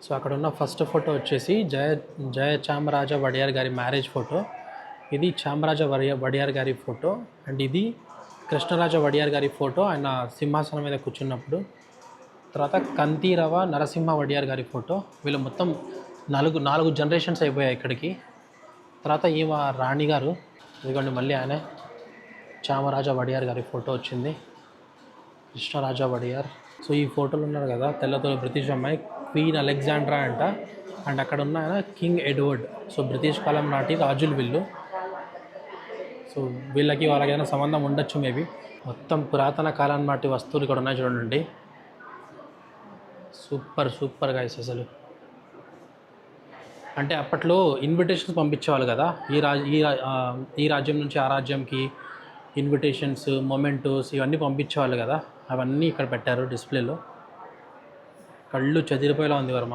So అక్కడ ఉన్న first photo వచ్చేసి జయ చామరాజ వడియార్ గారి మ్యారేజ్ ఫోటో. ఇది చామరాజ వడియార్ గారి ఫోటో. అండ్ ఇది కృష్ణరాజ వడియార్ గారి ఫోటో, ఆయన సింహాసనం మీద కూర్చున్నప్పుడు. తర్వాత కంతిరవ నరసింహ వడియార్ గారి ఫోటో. వీళ్ళు మొత్తం నాలుగు జనరేషన్స్ అయిపోయాయి ఇక్కడికి. తర్వాత ఈమె రాణి గారు, ఇదిగోండి మళ్ళీ ఆయన చామరాజ వడియార్ గారి ఫోటో వచ్చింది, కృష్ణరాజ వడియార్. సో ఈ ఫోటోలు ఉన్నారు కదా, తెల్లతోలు బ్రిటిష్ అమ్మాయి క్వీన్ అలెగ్జాండ్రా అంట. అండ్ అక్కడ ఉన్న ఆయన కింగ్ ఎడ్వర్డ్. సో బ్రిటిష్ కాలం నాటి రాజులు వీళ్ళు. సో వీళ్ళకి వాళ్ళకి ఏదైనా సంబంధం ఉండొచ్చు మేబీ. మొత్తం పురాతన కాలం నాటి వస్తువులు ఇక్కడ ఉన్నాయి చూడండి. సూపర్ గైస్ అసలు. అంటే అప్పట్లో ఇన్విటేషన్స్ పంపించేవాళ్ళు కదా, ఈ రాజ్యం నుంచి ఆ రాజ్యంకి ఇన్విటేషన్స్, మొమెంటోస్ ఇవన్నీ పంపించేవాళ్ళు కదా, అవన్నీ ఇక్కడ పెట్టారు డిస్ప్లేలో. కళ్ళు చెదిరిపోయేలా ఉంది వర్మ.